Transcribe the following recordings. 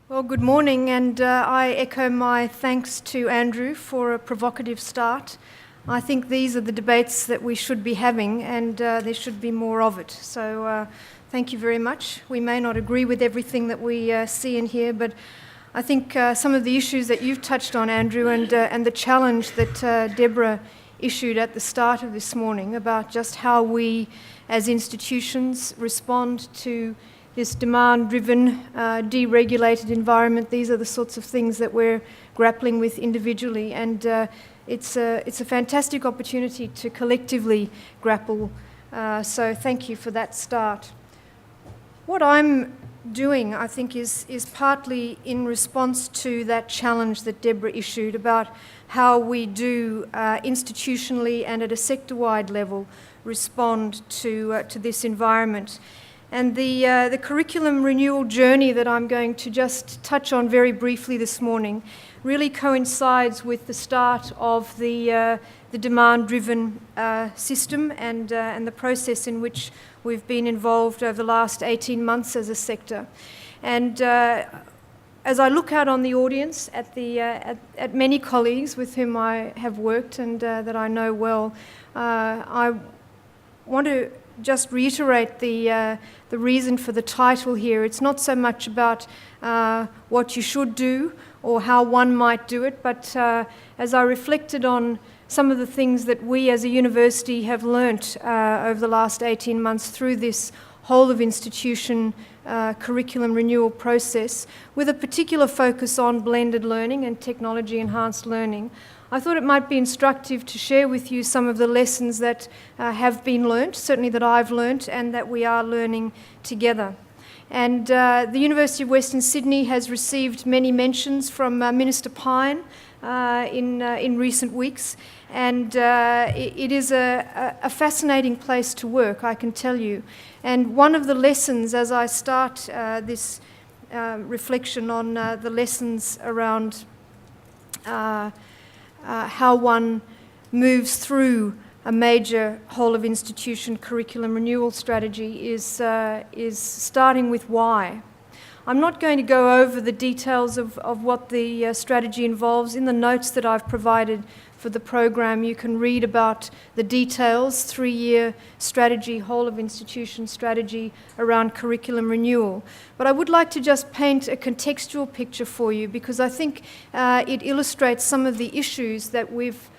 Well, good morning, and I echo my thanks to Andrew for a provocative start. I think these are the debates that we should be having, and there should be more of it. So thank you very much. We may not agree with everything that we see and hear, but I think some of the issues that you've touched on, Andrew, and the challenge that Deborah issued at the start of this morning about just how we as institutions respond to this demand-driven, deregulated environment. These are the sorts of things that we're grappling with individually, and it's a fantastic opportunity to collectively grapple. So thank you for that start. What I'm doing, I think, is partly in response to that challenge that Deborah issued about how we do institutionally and at a sector-wide level respond to this environment. And the curriculum renewal journey that I'm going to just touch on very briefly this morning really coincides with the start of the demand-driven system and the process in which we've been involved over the last 18 months as a sector. And as I look out on the audience at many colleagues with whom I have worked and that I know well, I want to just reiterate the reason for the title here. It's not so much about what you should do or how one might do it, but as I reflected on some of the things that we as a university have learnt over the last 18 months through this whole of institution curriculum renewal process, with a particular focus on blended learning and technology-enhanced learning, I thought it might be instructive to share with you some of the lessons that have been learnt, certainly that I've learnt, and that we are learning together. And the University of Western Sydney has received many mentions from Minister Pyne in recent weeks, and it is a fascinating place to work, I can tell you. And one of the lessons, as I start this reflection on the lessons around how one moves through a major whole-of-institution curriculum renewal strategy is starting with why. I'm not going to go over the details of what the strategy involves. In the notes that I've provided for the program, you can read about the details, 3-year strategy, whole-of-institution strategy around curriculum renewal. But I would like to just paint a contextual picture for you, because I think it illustrates some of the issues that we've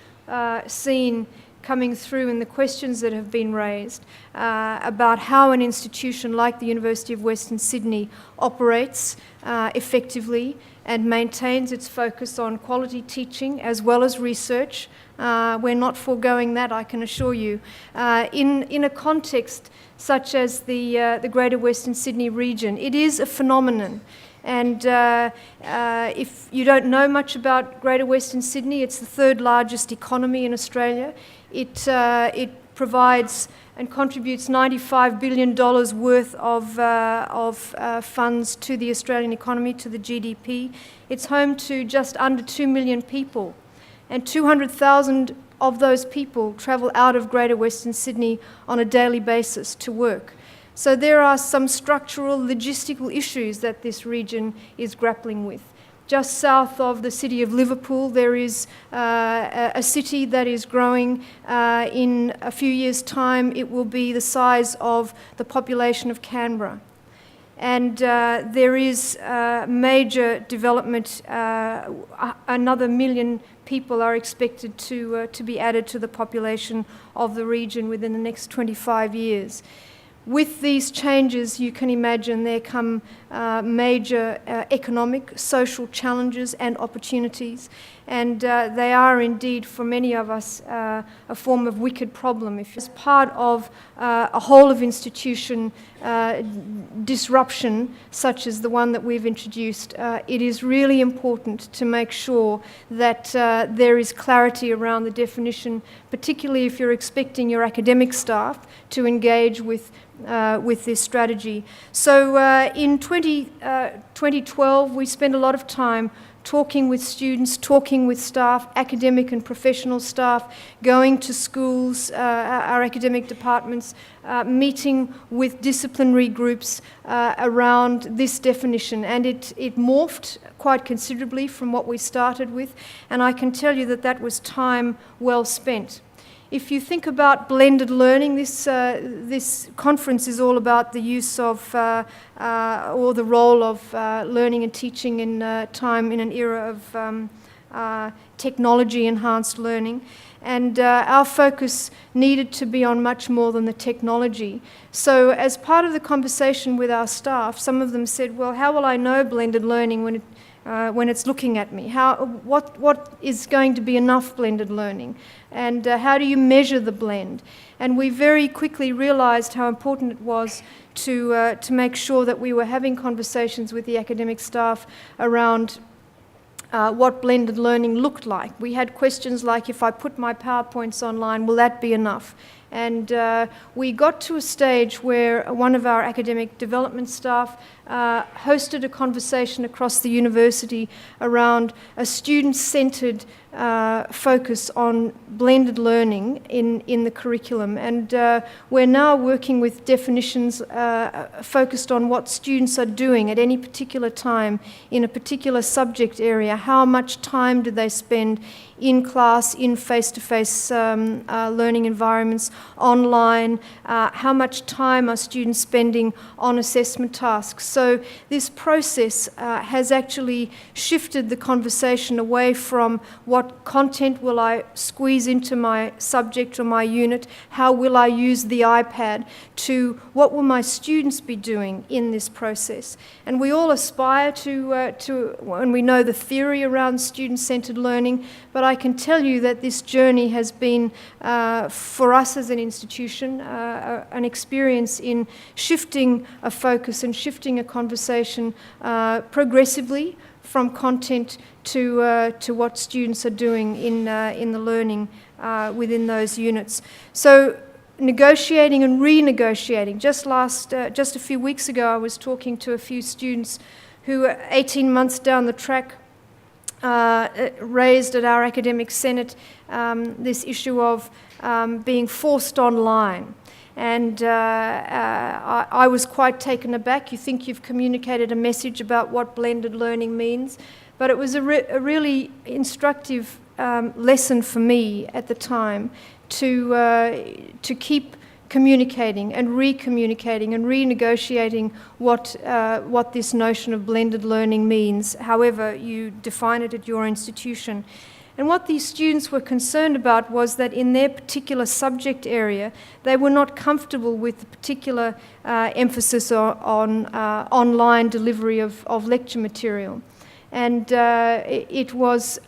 seen coming through in the questions that have been raised about how an institution like the University of Western Sydney operates effectively and maintains its focus on quality teaching as well as research. We're not foregoing that, I can assure you. In a context such as the Greater Western Sydney region, it is a phenomenon. And if you don't know much about Greater Western Sydney, it's the 3rd largest economy in Australia. It provides and contributes $95 billion worth of funds to the Australian economy, to the GDP. It's home to just under 2 million people, and 200,000 of those people travel out of Greater Western Sydney on a daily basis to work. So there are some structural logistical issues that this region is grappling with. Just south of the city of Liverpool, there is a city that is growing. In a few years' time, it will be the size of the population of Canberra. And there is major development. Another 1 million people are expected to be added to the population of the region within the next 25 years. With these changes, you can imagine there come major economic, social challenges and opportunities, and they are indeed, for many of us, a form of wicked problem. If it's part of a whole-of-institution disruption, such as the one that we've introduced, it is really important to make sure that there is clarity around the definition, particularly if you're expecting your academic staff to engage with this strategy. So in 2012, we spent a lot of time talking with students, talking with staff, academic and professional staff, going to schools, our academic departments, meeting with disciplinary groups around this definition. And it morphed quite considerably from what we started with, and I can tell you that that was time well spent. If you think about blended learning, this conference is all about the use of, or the role of learning and teaching in time in an era of technology-enhanced learning. And our focus needed to be on much more than the technology. So as part of the conversation with our staff, some of them said, well, how will I know blended learning when it's looking at me? What is going to be enough blended learning? And how do you measure the blend? And we very quickly realized how important it was to make sure that we were having conversations with the academic staff around what blended learning looked like. We had questions like, if I put my PowerPoints online, will that be enough? And we got to a stage where one of our academic development staff hosted a conversation across the university around a student-centered focus on blended learning in the curriculum. And we're now working with definitions focused on what students are doing at any particular time in a particular subject area. How much time do they spend in class, in face-to-face learning environments, online? How much time are students spending on assessment tasks? So this process has actually shifted the conversation away from what content will I squeeze into my subject or my unit, how will I use the iPad, to what will my students be doing in this process. And we all aspire to and we know the theory around student-centered learning, but I can tell you that this journey has been, for us as an institution, an experience in shifting a focus and shifting a conversation progressively from content to what students are doing in the learning within those units. So negotiating and renegotiating. Just a few weeks ago, I was talking to a few students who, 18 months down the track, raised at our academic senate this issue of being forced online. And I was quite taken aback. You think you've communicated a message about what blended learning means, but it was a really instructive lesson for me at the time to keep communicating and recommunicating and renegotiating what this notion of blended learning means, however you define it at your institution. And what these students were concerned about was that in their particular subject area, they were not comfortable with the particular emphasis on online delivery of lecture material. And it was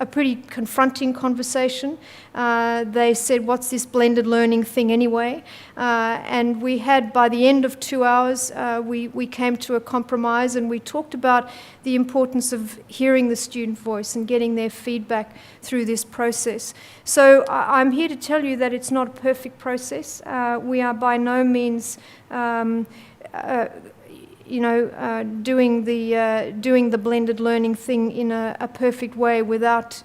a pretty confronting conversation. They said, what's this blended learning thing anyway? And we had, by the end of 2 hours, we came to a compromise, and we talked about the importance of hearing the student voice and getting their feedback through this process. So I'm here to tell you that it's not a perfect process. We are by no means doing the blended learning thing in a perfect way without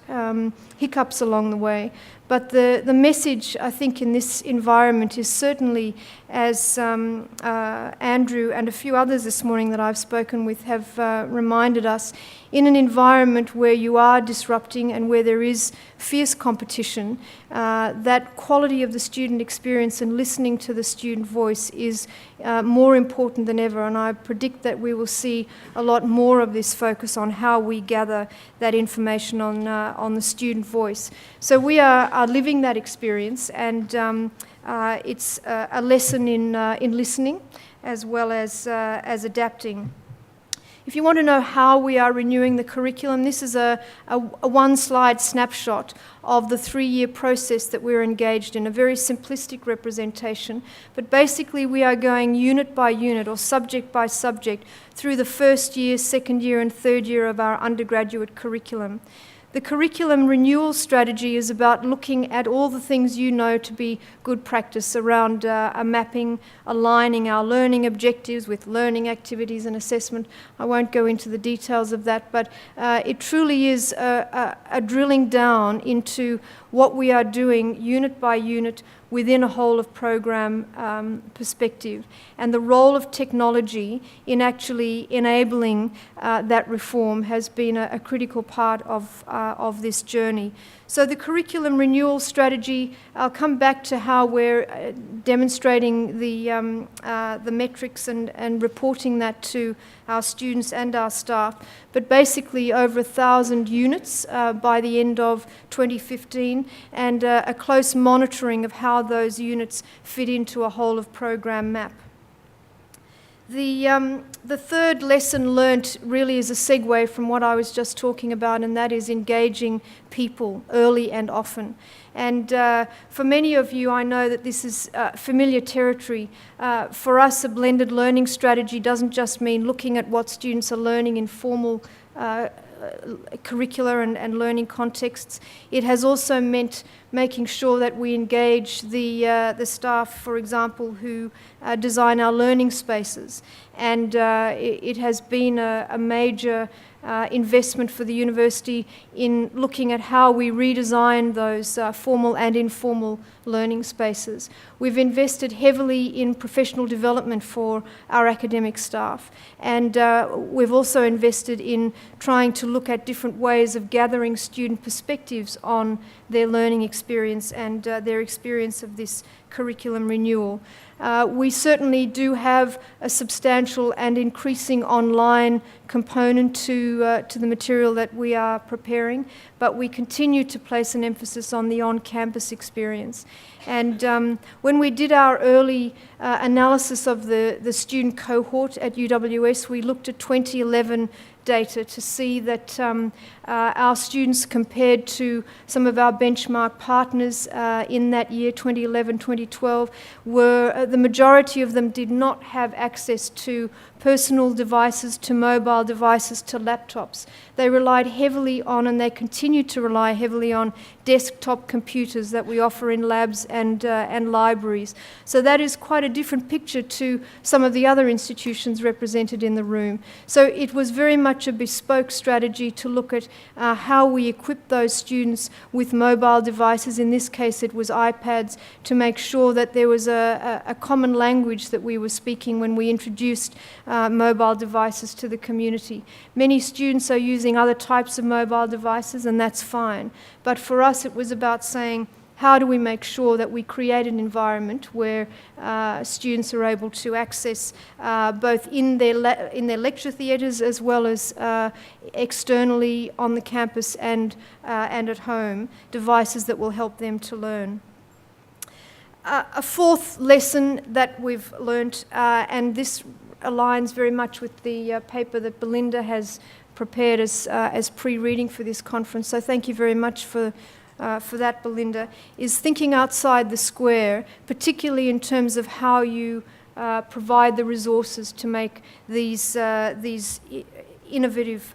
hiccups along the way. But the message, I think, in this environment is certainly, as Andrew and a few others this morning that I've spoken with have reminded us, in an environment where you are disrupting and where there is fierce competition, that quality of the student experience and listening to the student voice is more important than ever. And I predict that we will see a lot more of this focus on how we gather that information on the student voice. So we are living that experience, and it's a lesson in listening as well as adapting. If you want to know how we are renewing the curriculum, this is a one-slide snapshot of the 3-year process that we're engaged in, a very simplistic representation. But basically we are going unit by unit or subject by subject through the first year, second year and third year of our undergraduate curriculum. The curriculum renewal strategy is about looking at all the things you know to be good practice around mapping, aligning our learning objectives with learning activities and assessment. I won't go into the details of that, but it truly is a drilling down into what we are doing unit by unit within a whole of program perspective, and the role of technology in actually enabling that reform has been a critical part of this journey. So the curriculum renewal strategy, I'll come back to how we're demonstrating the metrics and reporting that to our students and our staff, but basically over 1,000 units by the end of 2015, and a close monitoring of how those units fit into a whole of program map. The third lesson learnt really is a segue from what I was just talking about, and that is engaging people early and often. And for many of you, I know that this is familiar territory. For us, a blended learning strategy doesn't just mean looking at what students are learning in formal curricular and learning contexts. It has also meant making sure that we engage the staff, for example, who design our learning spaces. And it has been a major investment for the university in looking at how we redesign those formal and informal learning spaces. We've invested heavily in professional development for our academic staff, and we've also invested in trying to look at different ways of gathering student perspectives on their learning experience and their experience of this curriculum renewal. We certainly do have a substantial and increasing online component to the material that we are preparing, but we continue to place an emphasis on the on-campus experience. And when we did our early analysis of the student cohort at UWS, we looked at 2011 data to see that our students, compared to some of our benchmark partners in that year, 2011, 2012, were the majority of them did not have access to personal devices, to mobile devices, to laptops. They relied heavily on, and they continue to rely heavily on, desktop computers that we offer in labs and libraries. So that is quite a different picture to some of the other institutions represented in the room. So it was very much a bespoke strategy to look at how we equip those students with mobile devices. In this case, it was iPads, to make sure that there was a common language that we were speaking when we introduced mobile devices to the community. Many students are using other types of mobile devices, and that's fine. But for us, it was about saying, how do we make sure that we create an environment where students are able to access both in their lecture theatres as well as externally on the campus and at home, devices that will help them to learn. A fourth lesson that we've learnt, and this aligns very much with the paper that Belinda has prepared as pre-reading for this conference, so thank you very much for that, Belinda, is thinking outside the square, particularly in terms of how you provide the resources to make these innovative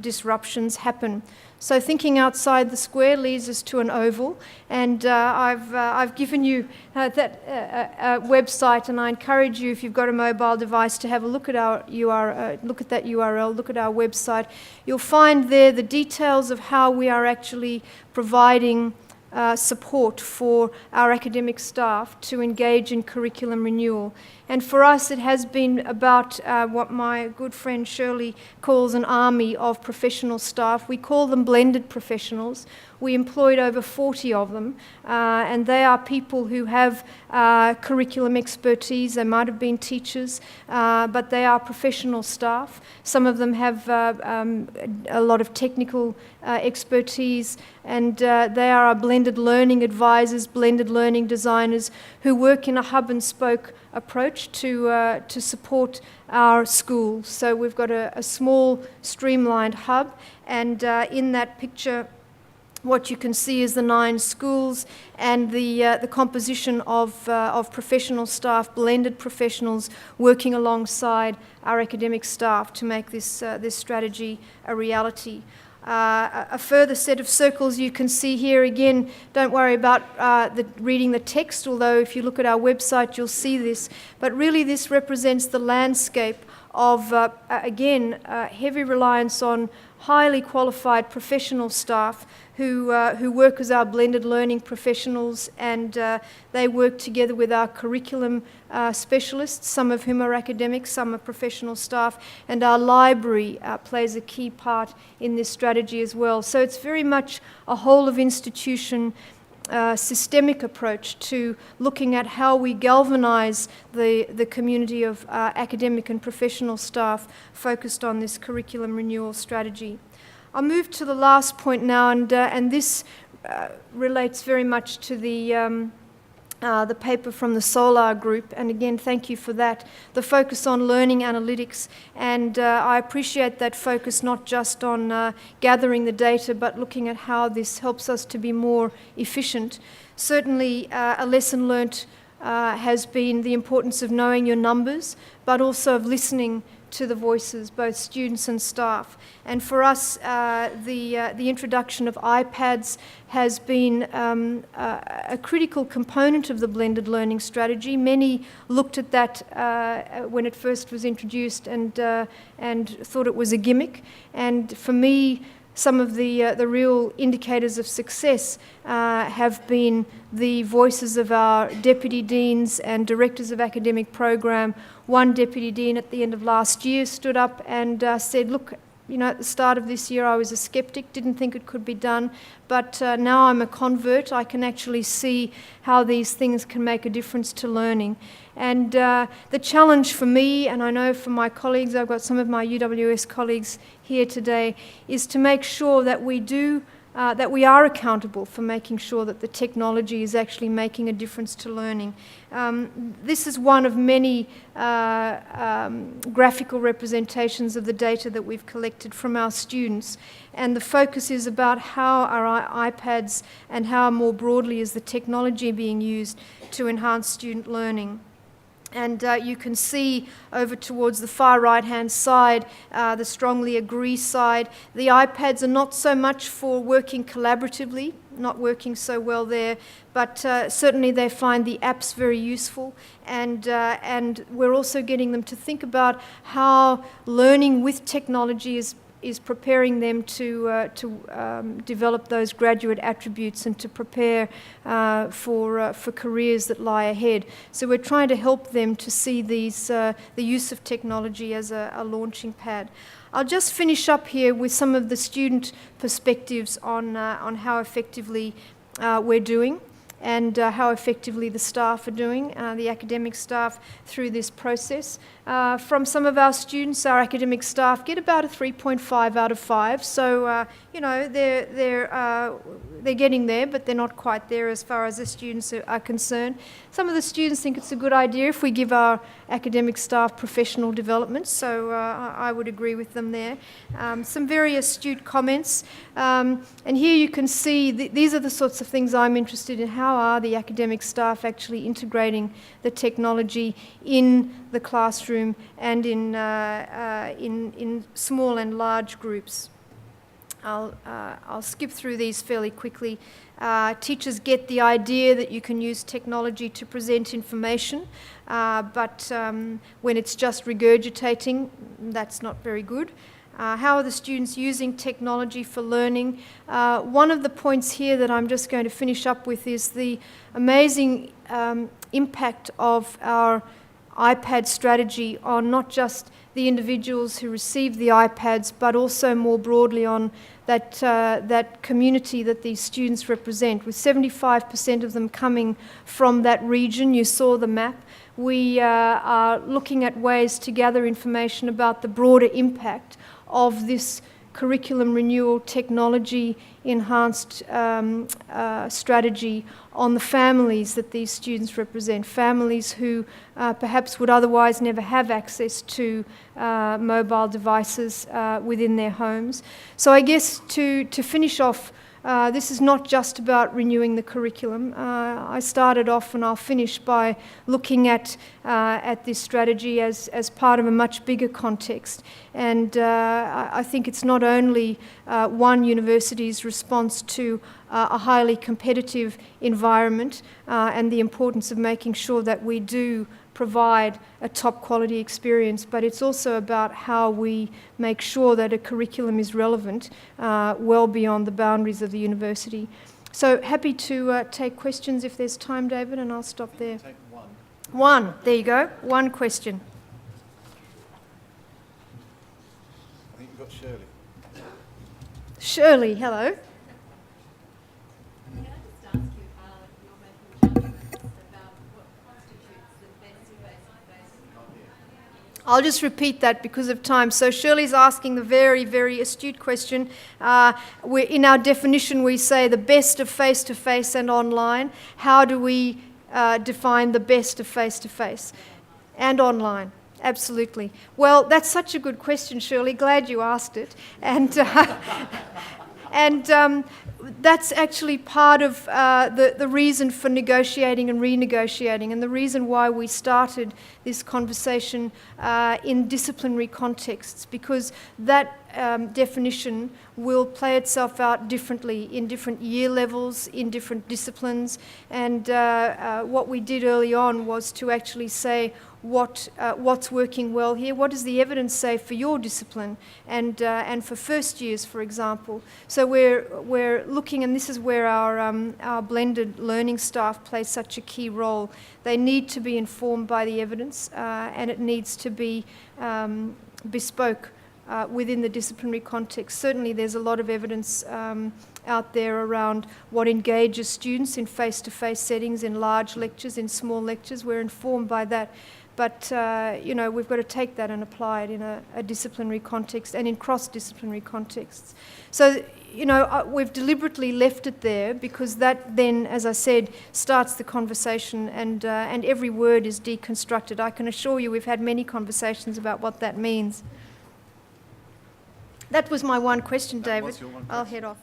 disruptions happen. So thinking outside the square leads us to an oval, and I've given you that website, and I encourage you, if you've got a mobile device, to have a look at our URL, look at that URL, look at our website. You'll find there the details of how we are actually providing support for our academic staff to engage in curriculum renewal. And for us, it has been about what my good friend Shirley calls an army of professional staff. We call them blended professionals. We employed over 40 of them, and they are people who have curriculum expertise. They might have been teachers, but they are professional staff. Some of them have a lot of technical expertise, and they are our blended learning advisors, blended learning designers, who work in a hub and spoke approach to support our schools. So we've got a small streamlined hub, and in that picture what you can see is the 9 schools and the composition of professional staff, blended professionals working alongside our academic staff to make this strategy a reality. A further set of circles you can see here. Again, don't worry about reading the text, although if you look at our website you'll see this. But really this represents the landscape of, again, heavy reliance on highly qualified professional staff who work as our blended learning professionals, and they work together with our curriculum specialists, some of whom are academics, some are professional staff, and our library plays a key part in this strategy as well. So it's very much a whole of institution systemic approach to looking at how we galvanize the community of academic and professional staff focused on this curriculum renewal strategy. I'll move to the last point now, and this relates very much to the paper from the Solar Group, and again, thank you for that. The focus on learning analytics, and I appreciate that focus not just on gathering the data, but looking at how this helps us to be more efficient. Certainly, a lesson learnt has been the importance of knowing your numbers, but also of listening to the voices, both students and staff. And for us, the introduction of iPads has been a critical component of the blended learning strategy. Many looked at that when it first was introduced and thought it was a gimmick. And for me, some of the real indicators of success have been the voices of our deputy deans and directors of academic program. One deputy dean at the end of last year stood up and said, look, at the start of this year I was a skeptic, didn't think it could be done, but now I'm a convert. I can actually see how these things can make a difference to learning. And the challenge for me, and I know for my colleagues, I've got some of my UWS colleagues here today, is to make sure that that we are accountable for making sure that the technology is actually making a difference to learning. This is one of many graphical representations of the data that we've collected from our students, and the focus is about how our iPads and how more broadly is the technology being used to enhance student learning. And you can see over towards the far right-hand side, the strongly agree side. The iPads are not so much for working collaboratively, not working so well there, but certainly they find the apps very useful. And we're also getting them to think about how learning with technology is preparing them to develop those graduate attributes and to prepare for careers that lie ahead. So we're trying to help them to see the use of technology as a launching pad. I'll just finish up here with some of the student perspectives on how effectively we're doing, and how effectively the staff are doing, the academic staff, through this process. From some of our students, our academic staff get about a 3.5 out of 5, so they're getting there, but they're not quite there as far as the students are concerned. Some of the students think it's a good idea if we give our academic staff professional development, so I would agree with them there. Some very astute comments, and here you can see these are the sorts of things I'm interested in. How are the academic staff actually integrating the technology in the classroom and in small and large groups? I'll skip through these fairly quickly. Teachers get the idea that you can use technology to present information, but when it's just regurgitating, that's not very good. How are the students using technology for learning? One of the points here that I'm just going to finish up with is the amazing impact of our iPad strategy on not just the individuals who receive the iPads, but also more broadly on that community that these students represent, with 75% of them coming from that region. You saw the map. We are looking at ways to gather information about the broader impact of this curriculum renewal technology enhanced strategy on the families that these students represent, families who perhaps would otherwise never have access to mobile devices within their homes. So I guess to finish off This is not just about renewing the curriculum. I started off, and I'll finish by looking at this strategy as part of a much bigger context. And I think it's not only one university's response to a highly competitive environment and the importance of making sure that we do provide a top quality experience, but it's also about how we make sure that a curriculum is relevant well beyond the boundaries of the university. So happy to take questions if there's time, David, and I'll stop there. Take one. One, there you go, one question. I think you've got Shirley. Shirley, hello. Can I just ask you how you're making judgments about what constitutes the best face-to-face? I'll just repeat that because of time. So Shirley's asking the very, very astute question. In our definition, we say the best of face-to-face and online. How do we define the best of face-to-face and online? Absolutely. Well, that's such a good question, Shirley. Glad you asked it. And that's actually part of the reason for negotiating and renegotiating, and the reason why we started this conversation in disciplinary contexts, because that definition will play itself out differently in different year levels, in different disciplines. And what we did early on was to actually say, what's working well here? What does the evidence say for your discipline and for first years, for example? So we're looking, and this is where our blended learning staff play such a key role. They need to be informed by the evidence, and it needs to be bespoke within the disciplinary context. Certainly, there's a lot of evidence out there around what engages students in face-to-face settings, in large lectures, in small lectures. We're informed by that. But, we've got to take that and apply it in a disciplinary context and in cross-disciplinary contexts. So, we've deliberately left it there because that then, as I said, starts the conversation, and every word is deconstructed. I can assure you we've had many conversations about what that means. That was my one question, David. What's your one I'll question? head off.